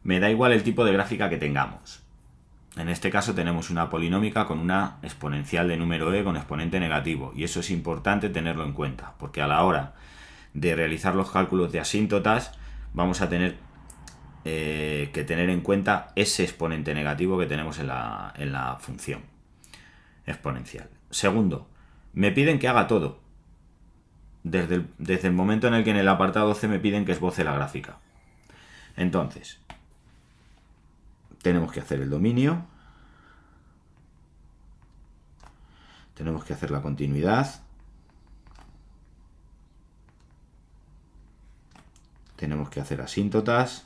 Me da igual el tipo de gráfica que tengamos. En este caso tenemos una polinómica con una exponencial de número e con exponente negativo, y eso es importante tenerlo en cuenta, porque a la hora de realizar los cálculos de asíntotas vamos a tener que tener en cuenta ese exponente negativo que tenemos en la función exponencial. Segundo, me piden que haga todo. Desde el momento en el que en el apartado C me piden que esboce la gráfica. Entonces, tenemos que hacer el dominio, tenemos que hacer la continuidad, tenemos que hacer asíntotas,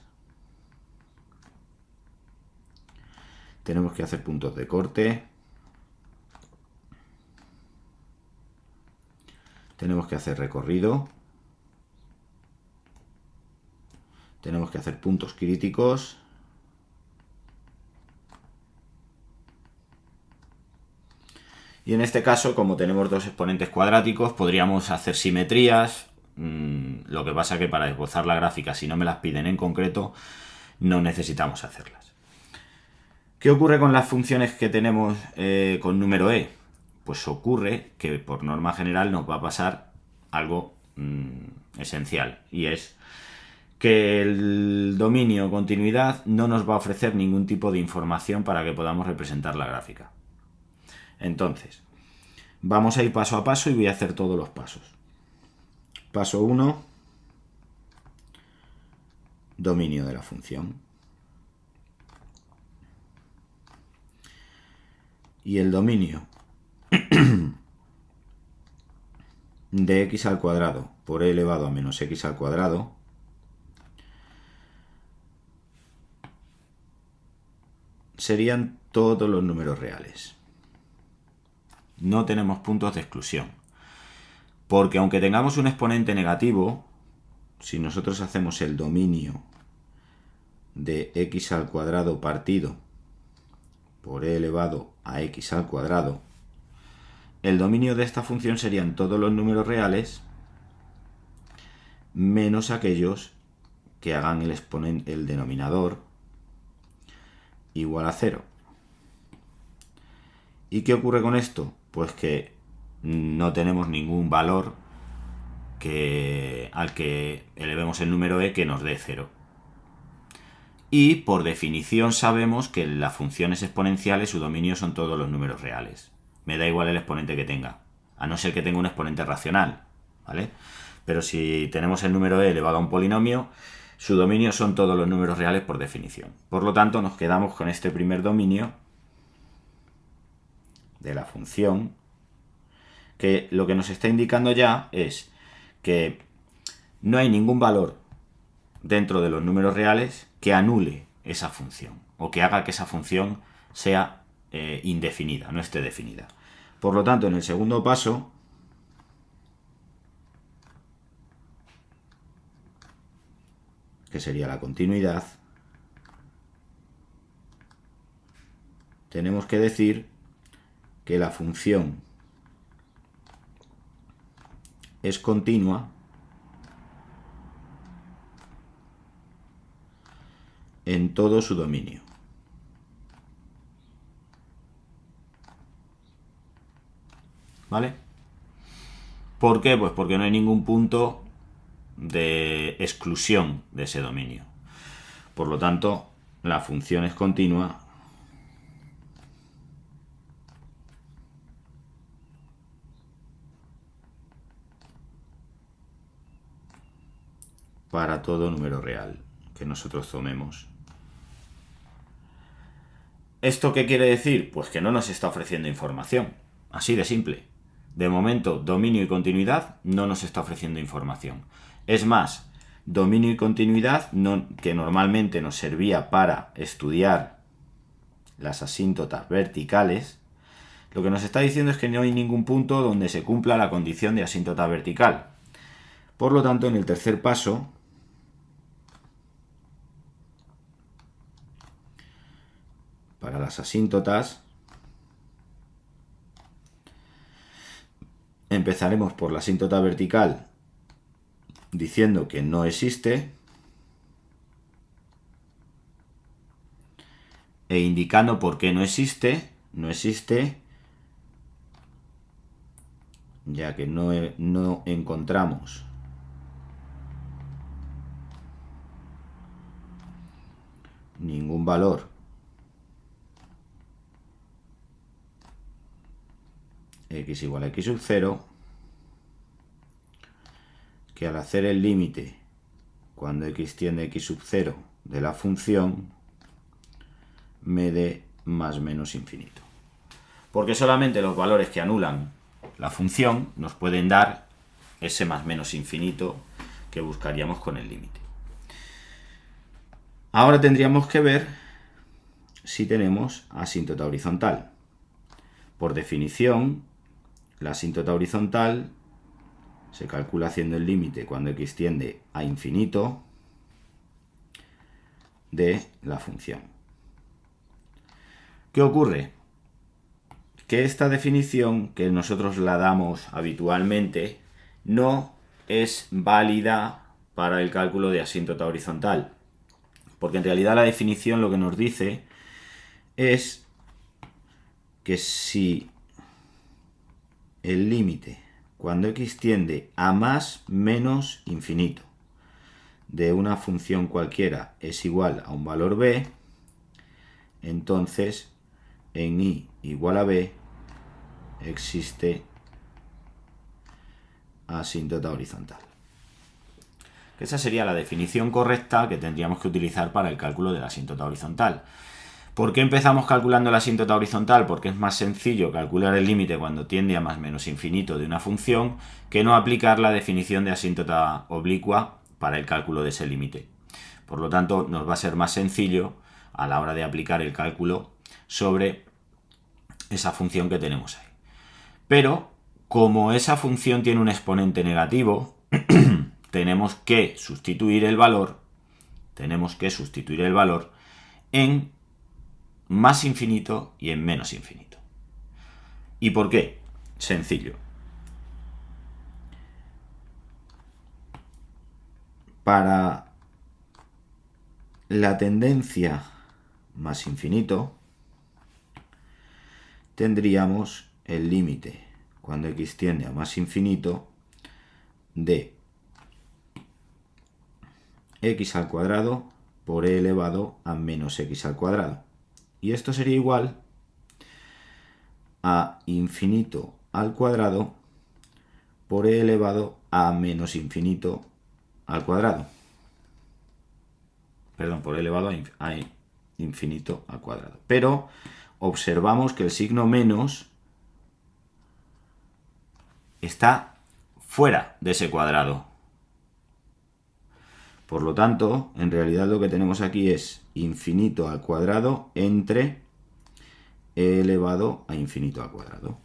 tenemos que hacer puntos de corte, tenemos que hacer recorrido, tenemos que hacer puntos críticos, y en este caso, como tenemos dos exponentes cuadráticos, podríamos hacer simetrías. Lo que pasa que para esbozar la gráfica, si no me las piden en concreto, no necesitamos hacerlas. ¿Qué ocurre con las funciones que tenemos con número e? Pues ocurre que por norma general nos va a pasar algo esencial, y es que el dominio continuidad no nos va a ofrecer ningún tipo de información para que podamos representar la gráfica. Entonces, vamos a ir paso a paso y voy a hacer todos los pasos. Paso 1, dominio de la función. Y el dominio de x al cuadrado por e elevado a menos x al cuadrado serían todos los números reales. No tenemos puntos de exclusión, porque aunque tengamos un exponente negativo, si nosotros hacemos el dominio de x al cuadrado partido por e elevado a x al cuadrado, el dominio de esta función serían todos los números reales menos aquellos que hagan el denominador igual a 0. ¿Y qué ocurre con esto? Pues que no tenemos ningún valor al que elevemos el número e que nos dé 0. Y por definición sabemos que las funciones exponenciales, su dominio son todos los números reales. Me da igual el exponente que tenga, a no ser que tenga un exponente racional, ¿vale? Pero si tenemos el número e elevado a un polinomio, su dominio son todos los números reales por definición. Por lo tanto, nos quedamos con este primer dominio de la función, que lo que nos está indicando ya es que no hay ningún valor dentro de los números reales que anule esa función o que haga que esa función sea indefinida, no esté definida. Por lo tanto, en el segundo paso, que sería la continuidad, tenemos que decir que la función es continua en todo su dominio. ¿Vale? ¿Por qué? Pues porque no hay ningún punto de exclusión de ese dominio. Por lo tanto, la función es continua para todo número real que nosotros tomemos. ¿Esto qué quiere decir? Pues que no nos está ofreciendo información. Así de simple. De momento, dominio y continuidad no nos está ofreciendo información. Es más, dominio y continuidad, que normalmente nos servía para estudiar las asíntotas verticales, lo que nos está diciendo es que no hay ningún punto donde se cumpla la condición de asíntota vertical. Por lo tanto, en el tercer paso, para las asíntotas, empezaremos por la asíntota vertical diciendo que no existe, e indicando por qué no existe, ya que no encontramos ningún valor x igual a x sub 0, que al hacer el límite cuando x tiende a x sub 0 de la función me dé más menos infinito. Porque solamente los valores que anulan la función nos pueden dar ese más menos infinito que buscaríamos con el límite. Ahora tendríamos que ver si tenemos asíntota horizontal. Por definición, la asíntota horizontal se calcula haciendo el límite cuando x tiende a infinito de la función. ¿Qué ocurre? Que esta definición, que nosotros la damos habitualmente, no es válida para el cálculo de asíntota horizontal. Porque en realidad la definición lo que nos dice es que si el límite cuando x tiende a más menos infinito de una función cualquiera es igual a un valor b, entonces en i igual a b existe asíntota horizontal. Esa sería la definición correcta que tendríamos que utilizar para el cálculo de la asíntota horizontal. ¿Por qué empezamos calculando la asíntota horizontal? Porque es más sencillo calcular el límite cuando tiende a más menos infinito de una función que no aplicar la definición de asíntota oblicua para el cálculo de ese límite. Por lo tanto, nos va a ser más sencillo a la hora de aplicar el cálculo sobre esa función que tenemos ahí. Pero, como esa función tiene un exponente negativo, tenemos que sustituir el valor en más infinito y en menos infinito. ¿Y por qué? Sencillo. Para la tendencia más infinito, tendríamos el límite cuando x tiende a más infinito de x al cuadrado por e elevado a menos x al cuadrado. Y esto sería igual a infinito al cuadrado por e elevado a menos infinito al cuadrado. Perdón, por e elevado a infinito al cuadrado. Pero observamos que el signo menos está fuera de ese cuadrado. Por lo tanto, en realidad lo que tenemos aquí es infinito al cuadrado entre e elevado a infinito al cuadrado.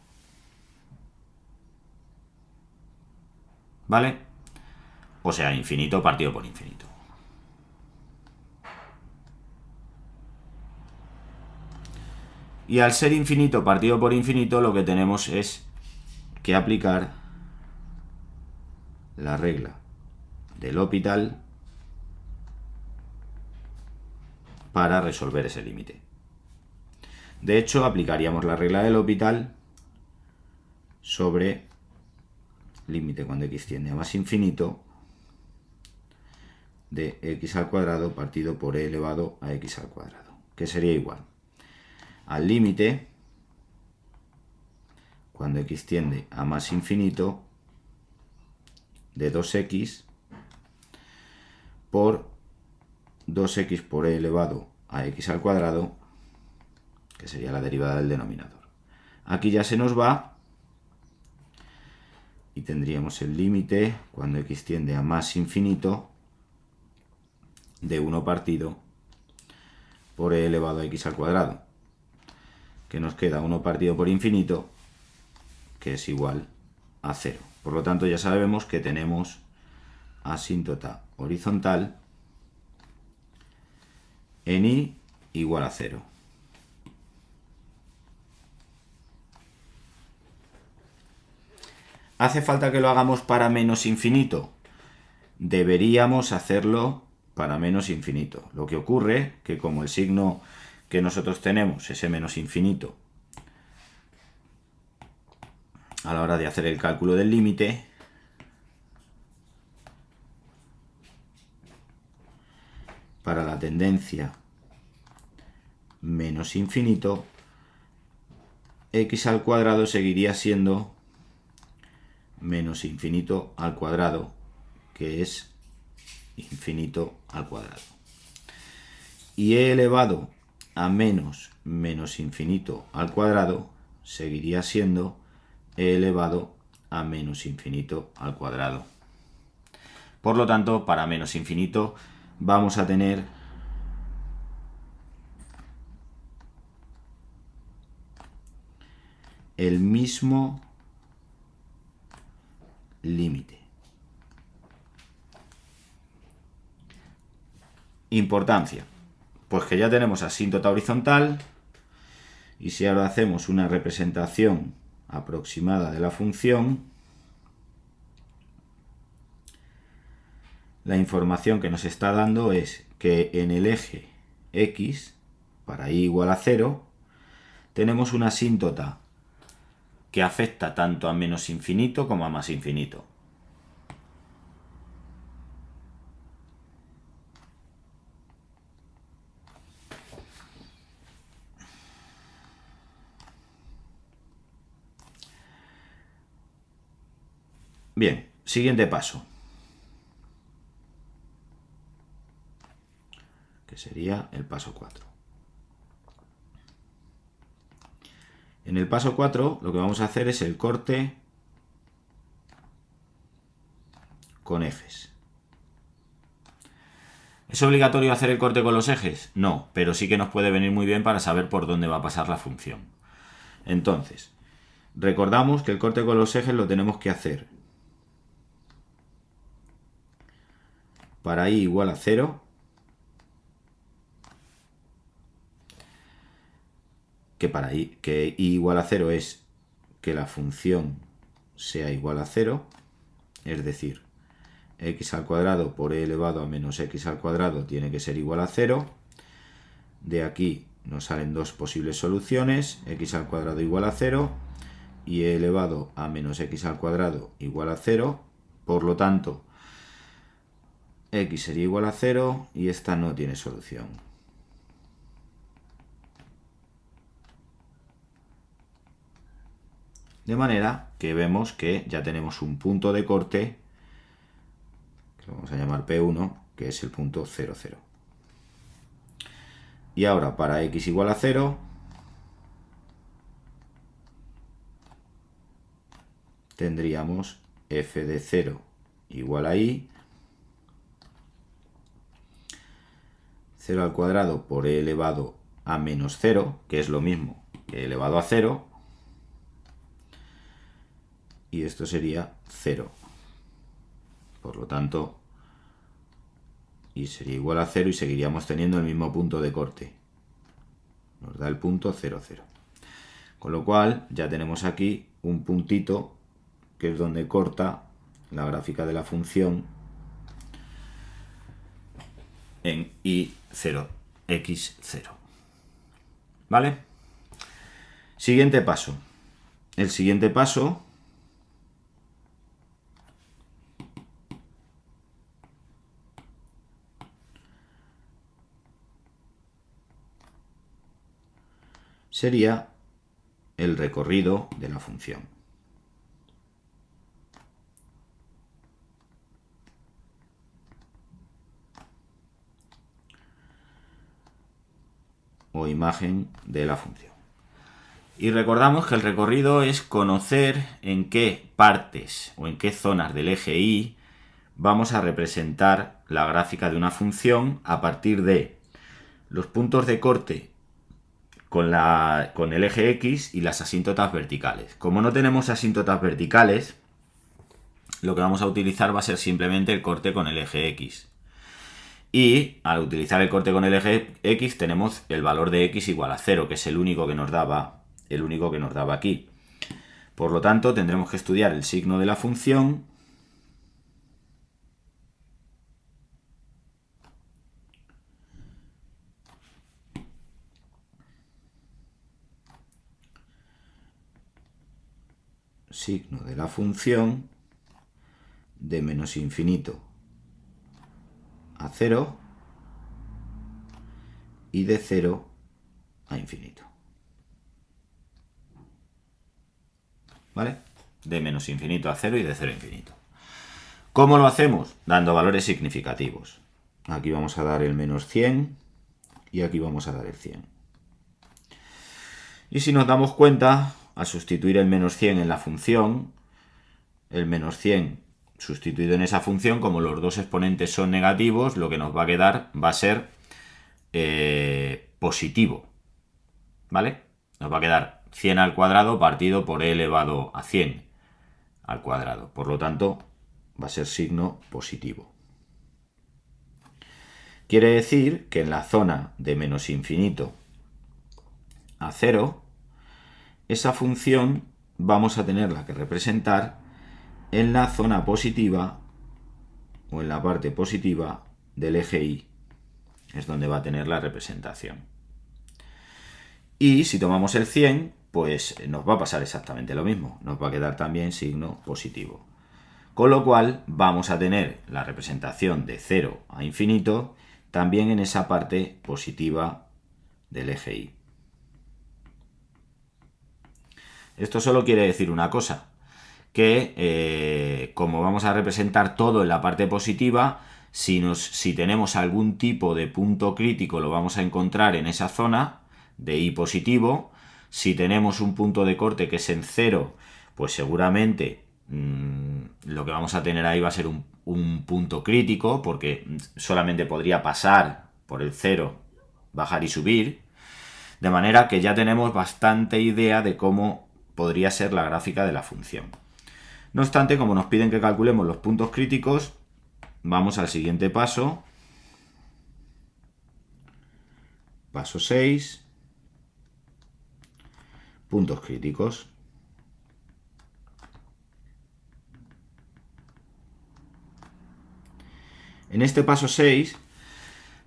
¿Vale? O sea, infinito partido por infinito. Y al ser infinito partido por infinito, lo que tenemos es que aplicar la regla del L'Hopital para resolver ese límite. De hecho, aplicaríamos la regla del L'Hopital sobre límite cuando x tiende a más infinito de x al cuadrado partido por e elevado a x al cuadrado, que sería igual al límite cuando x tiende a más infinito de 2x por 2x por e elevado a x al cuadrado, que sería la derivada del denominador. Aquí ya se nos va y tendríamos el límite cuando x tiende a más infinito de 1 partido por e elevado a x al cuadrado, que nos queda 1 partido por infinito, que es igual a 0. Por lo tanto, ya sabemos que tenemos asíntota horizontal en i igual a 0. ¿Hace falta que lo hagamos para menos infinito? Deberíamos hacerlo para menos infinito. Lo que ocurre que como el signo que nosotros tenemos, ese menos infinito, a la hora de hacer el cálculo del límite, para la tendencia menos infinito, x al cuadrado seguiría siendo menos infinito al cuadrado, que es infinito al cuadrado. Y e elevado a menos infinito al cuadrado seguiría siendo e elevado a menos infinito al cuadrado. Por lo tanto, para menos infinito vamos a tener el mismo límite. Importancia. Pues que ya tenemos asíntota horizontal, y si ahora hacemos una representación aproximada de la función, la información que nos está dando es que en el eje x, para y igual a 0, tenemos una asíntota que afecta tanto a menos infinito como a más infinito. Bien, siguiente paso, que sería el paso 4. En el paso 4 lo que vamos a hacer es el corte con ejes. ¿Es obligatorio hacer el corte con los ejes? No, pero sí que nos puede venir muy bien para saber por dónde va a pasar la función. Entonces, recordamos que el corte con los ejes lo tenemos que hacer para y igual a 0, que y igual a 0 es que la función sea igual a 0, es decir, x al cuadrado por e elevado a menos x al cuadrado tiene que ser igual a 0. De aquí nos salen dos posibles soluciones, x al cuadrado igual a 0 y e elevado a menos x al cuadrado igual a 0. Por lo tanto, x sería igual a 0 y esta no tiene solución. De manera que vemos que ya tenemos un punto de corte, que lo vamos a llamar P1, que es el punto 0, 0. Y ahora para x igual a 0, tendríamos f de 0 igual a y, 0 al cuadrado por e elevado a menos 0, que es lo mismo que e elevado a 0, y esto sería 0. Por lo tanto, y sería igual a 0 y seguiríamos teniendo el mismo punto de corte. Nos da el punto 0, 0. Con lo cual ya tenemos aquí un puntito que es donde corta la gráfica de la función en y0, x0. ¿Vale? Siguiente paso. El siguiente paso sería el recorrido de la función. O imagen de la función. Y recordamos que el recorrido es conocer en qué partes o en qué zonas del eje Y vamos a representar la gráfica de una función a partir de los puntos de corte con el eje X y las asíntotas verticales. Como no tenemos asíntotas verticales, lo que vamos a utilizar va a ser simplemente el corte con el eje X. Y al utilizar el corte con el eje X tenemos el valor de X igual a 0, que es el único que nos daba aquí. Por lo tanto, tendremos que estudiar el signo de la función signo de la función de menos infinito a 0 y de 0 a infinito. ¿Vale? De menos infinito a 0 y de 0 a infinito. ¿Cómo lo hacemos? Dando valores significativos. Aquí vamos a dar el menos 100 y aquí vamos a dar el 100. Y si nos damos cuenta, al sustituir el menos 100 en la función, el menos 100 sustituido en esa función, como los dos exponentes son negativos, lo que nos va a quedar va a ser positivo. ¿Vale? Nos va a quedar 100 al cuadrado partido por e elevado a 100 al cuadrado. Por lo tanto, va a ser signo positivo. Quiere decir que en la zona de menos infinito a 0, esa función vamos a tenerla que representar en la zona positiva o en la parte positiva del eje Y. Es donde va a tener la representación. Y si tomamos el 100, pues nos va a pasar exactamente lo mismo. Nos va a quedar también signo positivo. Con lo cual vamos a tener la representación de 0 a infinito también en esa parte positiva del eje Y. Esto solo quiere decir una cosa, que como vamos a representar todo en la parte positiva, si tenemos algún tipo de punto crítico lo vamos a encontrar en esa zona de Y positivo. Si tenemos un punto de corte que es en 0, pues seguramente lo que vamos a tener ahí va a ser un punto crítico, porque solamente podría pasar por el 0, bajar y subir, de manera que ya tenemos bastante idea de cómo podría ser la gráfica de la función. No obstante, como nos piden que calculemos los puntos críticos, vamos al siguiente paso. Paso 6. Puntos críticos. En este paso 6,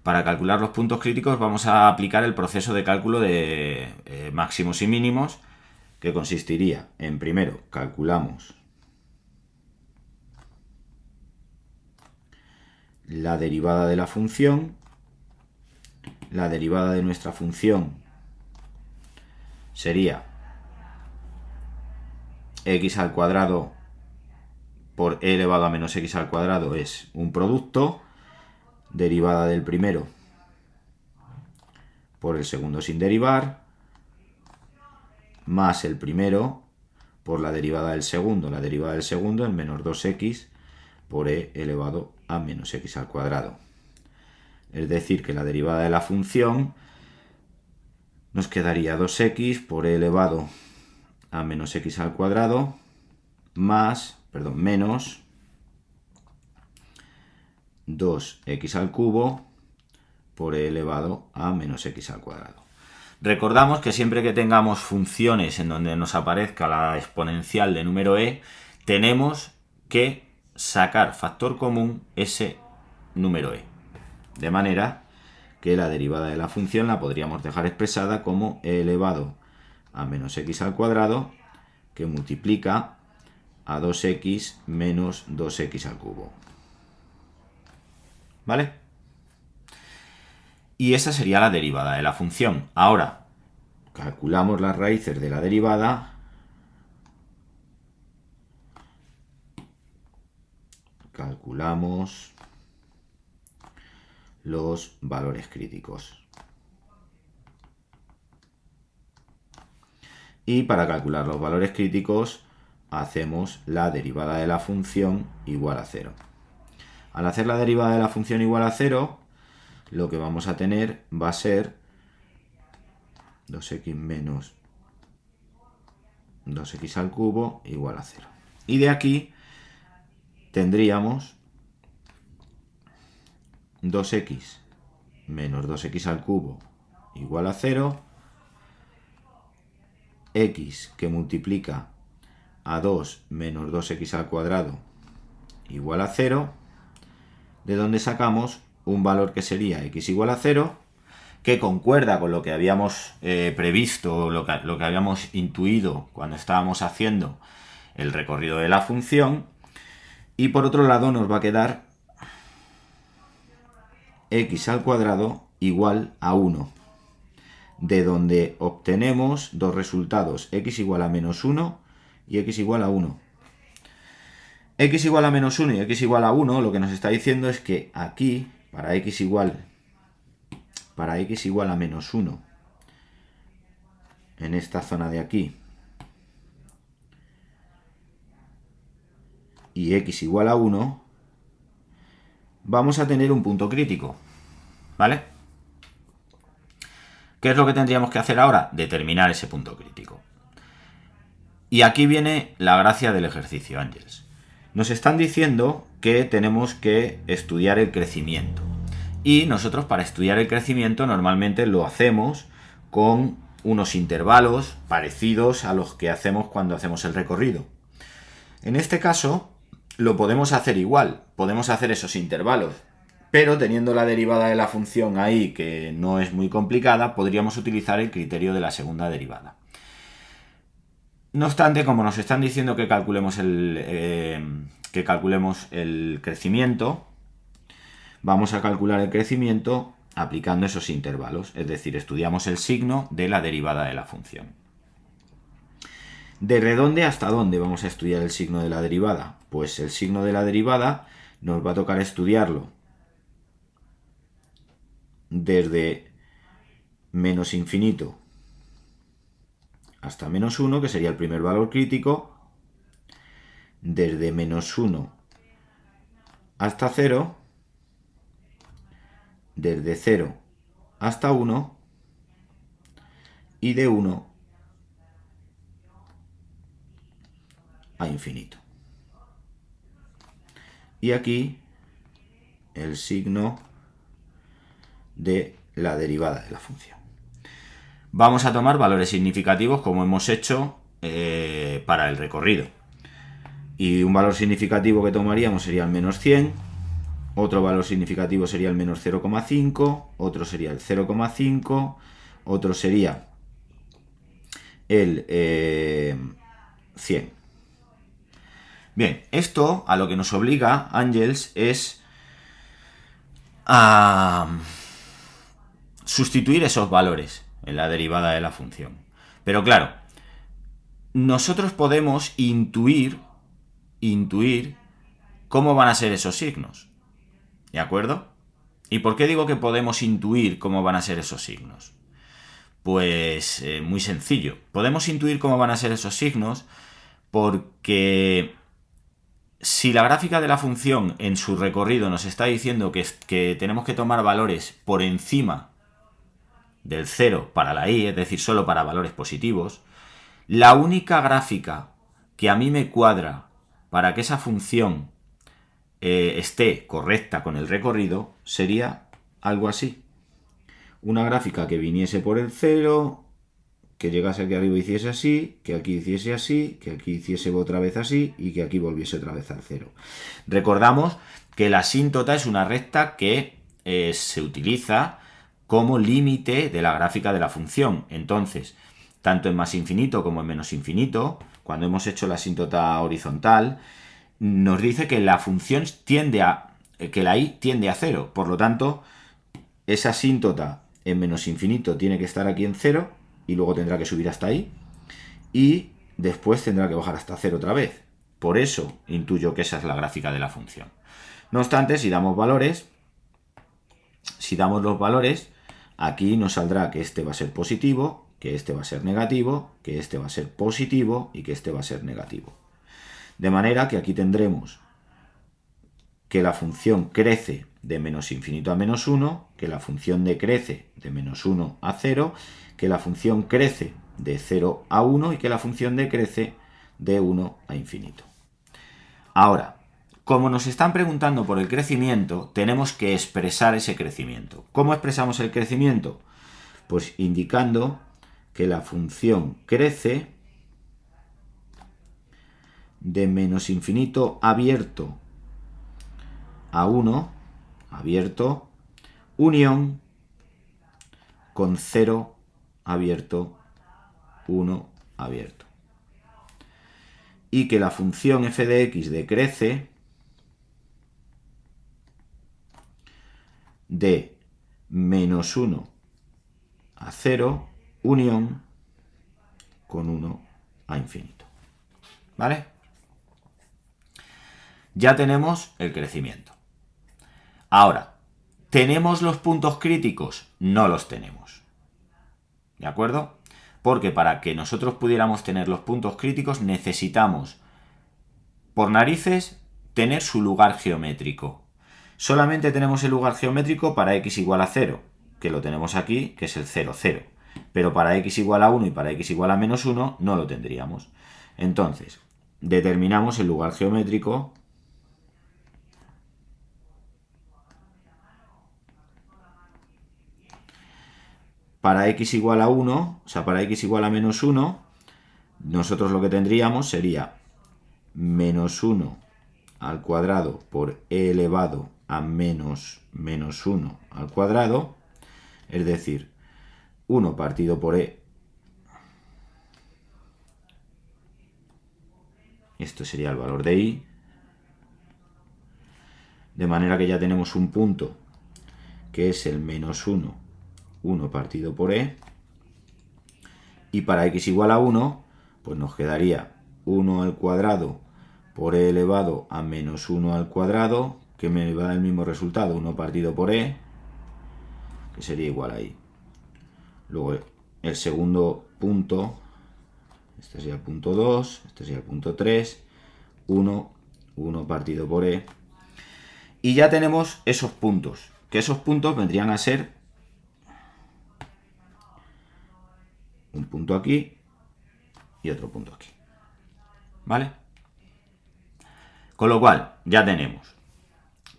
para calcular los puntos críticos vamos a aplicar el proceso de cálculo de máximos y mínimos, que consistiría en, primero, calculamos la derivada de la función. La derivada de nuestra función sería x al cuadrado por e elevado a menos x al cuadrado, es un producto, derivada del primero por el segundo sin derivar, más el primero por la derivada del segundo. La derivada del segundo es menos 2x por e elevado a menos x al cuadrado. Es decir, que la derivada de la función nos quedaría 2x por e elevado a menos x al cuadrado menos 2x al cubo por e elevado a menos x al cuadrado. Recordamos que siempre que tengamos funciones en donde nos aparezca la exponencial de número e, tenemos que sacar factor común ese número e. De manera que la derivada de la función la podríamos dejar expresada como e elevado a menos x al cuadrado, que multiplica a 2x menos 2x al cubo. ¿Vale? Y esa sería la derivada de la función. Ahora, calculamos las raíces de la derivada. Calculamos los valores críticos. Y para calcular los valores críticos hacemos la derivada de la función igual a 0. Al hacer la derivada de la función igual a 0, lo que vamos a tener va a ser 2x menos 2x al cubo igual a 0. Y de aquí tendríamos 2x menos 2x al cubo igual a 0, x que multiplica a 2 menos 2x al cuadrado igual a 0, de donde sacamos un valor que sería x igual a 0, que concuerda con lo que habíamos previsto, lo que habíamos intuido cuando estábamos haciendo el recorrido de la función. Y por otro lado nos va a quedar x al cuadrado igual a 1, de donde obtenemos dos resultados, x igual a menos 1 y x igual a 1. X igual a menos 1 y x igual a 1 lo que nos está diciendo es que aquí, para x igual a menos 1, en esta zona de aquí, y x igual a 1, vamos a tener un punto crítico, ¿vale? ¿Qué es lo que tendríamos que hacer ahora? Determinar ese punto crítico. Y aquí viene la gracia del ejercicio, Ángels. Nos están diciendo que tenemos que estudiar el crecimiento. Y nosotros para estudiar el crecimiento normalmente lo hacemos con unos intervalos parecidos a los que hacemos cuando hacemos el recorrido. En este caso lo podemos hacer igual, podemos hacer esos intervalos, pero teniendo la derivada de la función ahí, que no es muy complicada, podríamos utilizar el criterio de la segunda derivada. No obstante, como nos están diciendo que calculemos el crecimiento, vamos a calcular el crecimiento aplicando esos intervalos, es decir, estudiamos el signo de la derivada de la función. ¿Desde dónde hasta dónde vamos a estudiar el signo de la derivada? Pues el signo de la derivada nos va a tocar estudiarlo desde menos infinito hasta menos 1, que sería el primer valor crítico, desde menos 1 hasta 0, desde 0 hasta 1 y de 1 a infinito. Y aquí el signo de la derivada de la función. Vamos a tomar valores significativos como hemos hecho para el recorrido. Y un valor significativo que tomaríamos sería el menos 100, otro valor significativo sería el menos 0,5, otro sería el 0,5, otro sería el 100. Bien, esto a lo que nos obliga, Ángels, es a sustituir esos valores en la derivada de la función. Pero claro, nosotros podemos intuir cómo van a ser esos signos. ¿De acuerdo? ¿Y por qué digo que podemos intuir cómo van a ser esos signos? Pues muy sencillo. Podemos intuir cómo van a ser esos signos porque si la gráfica de la función en su recorrido nos está diciendo que tenemos que tomar valores por encima del 0 para la y, es decir, solo para valores positivos, la única gráfica que a mí me cuadra para que esa función esté correcta con el recorrido sería algo así. Una gráfica que viniese por el 0, que llegase aquí arriba y hiciese así, que aquí hiciese así, que aquí hiciese otra vez así y que aquí volviese otra vez al 0. Recordamos que la asíntota es una recta que se utiliza como límite de la gráfica de la función. Entonces, tanto en más infinito como en menos infinito, cuando hemos hecho la asíntota horizontal, nos dice que la función que la y tiende a 0. Por lo tanto, esa asíntota en menos infinito tiene que estar aquí en 0 y luego tendrá que subir hasta ahí y después tendrá que bajar hasta 0 otra vez. Por eso intuyo que esa es la gráfica de la función. No obstante, si damos los valores, aquí nos saldrá que este va a ser positivo, que este va a ser negativo, que este va a ser positivo y que este va a ser negativo. De manera que aquí tendremos que la función crece de menos infinito a menos 1, que la función decrece de menos 1 a 0, que la función crece de 0 a 1 y que la función decrece de 1 a infinito. Ahora, como nos están preguntando por el crecimiento, tenemos que expresar ese crecimiento. ¿Cómo expresamos el crecimiento? Pues indicando que la función crece de menos infinito abierto a 1, abierto, unión con 0 abierto, 1 abierto. y que la función f de x decrece de menos 1 a 0 unión con 1 a infinito. ¿Vale? Ya tenemos el crecimiento. Ahora, ¿tenemos los puntos críticos? No los tenemos. ¿De acuerdo? Porque para que nosotros pudiéramos tener los puntos críticos necesitamos, por narices, tener su lugar geométrico. Solamente tenemos el lugar geométrico para x igual a 0, que lo tenemos aquí, que es el 0, 0. Pero para x igual a 1 y para x igual a menos 1 no lo tendríamos. Entonces, determinamos el lugar geométrico para x igual a 1, o sea, para x igual a menos 1, nosotros lo que tendríamos sería menos 1 al cuadrado por e elevado a menos 1 al cuadrado, es decir, 1 partido por e. Esto sería el valor de y. De manera que ya tenemos un punto que es el menos 1, 1 partido por e. Y para x igual a 1, pues nos quedaría 1 al cuadrado por e elevado a menos 1 al cuadrado, que me va a dar el mismo resultado, 1 partido por e, que sería igual a y. Luego el segundo punto, este sería el punto 2, este sería el punto 3, 1 partido por e. Y ya tenemos esos puntos, que esos puntos vendrían a ser un punto aquí y otro punto aquí. ¿Vale? Con lo cual, ya tenemos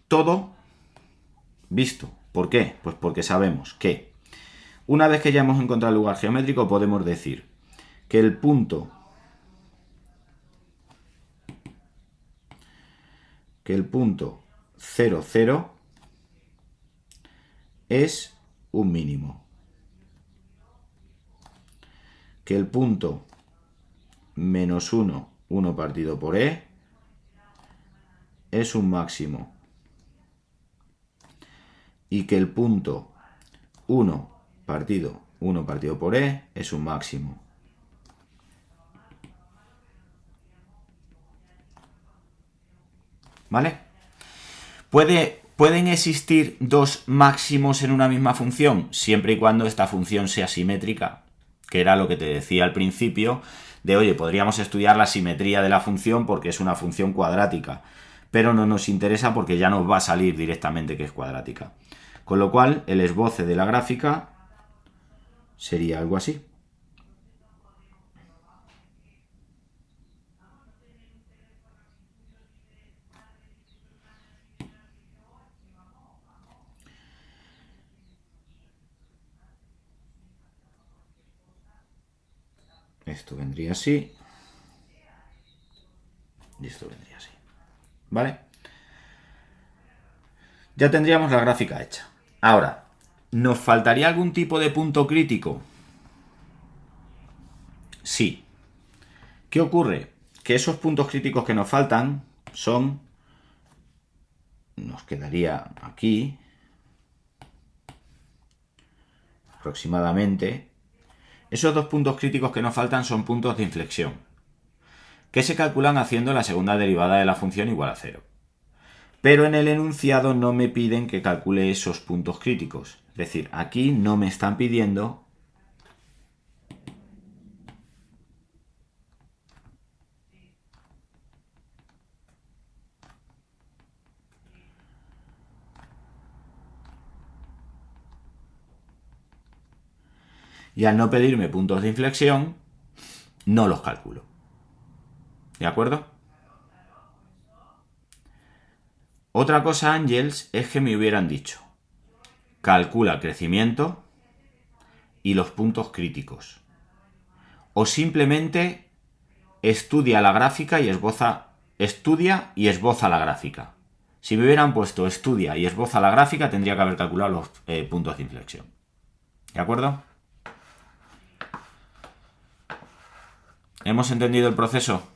todo visto. ¿Por qué? Pues porque sabemos que una vez que ya hemos encontrado el lugar geométrico, podemos decir que el punto 0, 0 es un mínimo. Que el punto menos 1, 1 partido por e, es un máximo. Y que el punto 1 partido por e es un máximo. ¿Vale? ¿Pueden existir dos máximos en una misma función? Siempre y cuando esta función sea simétrica, que era lo que te decía al principio, de oye, podríamos estudiar la simetría de la función porque es una función cuadrática, pero no nos interesa porque ya nos va a salir directamente que es cuadrática. Con lo cual, el esboce de la gráfica sería algo así. Esto vendría así. Y esto vendría así. ¿Vale? Ya tendríamos la gráfica hecha. Ahora, ¿nos faltaría algún tipo de punto crítico? Sí. ¿Qué ocurre? Que esos puntos críticos que nos faltan son... Nos quedaría aquí aproximadamente. Esos dos puntos críticos que nos faltan son puntos de inflexión, que se calculan haciendo la segunda derivada de la función igual a 0. Pero en el enunciado no me piden que calcule esos puntos críticos. Es decir, aquí no me están pidiendo y al no pedirme puntos de inflexión, no los calculo. ¿De acuerdo? Otra cosa, Ángels, es que me hubieran dicho, calcula el crecimiento y los puntos críticos. O simplemente estudia la gráfica y esboza la gráfica. Si me hubieran puesto estudia y esboza la gráfica, tendría que haber calculado los puntos de inflexión. ¿De acuerdo? ¿Hemos entendido el proceso?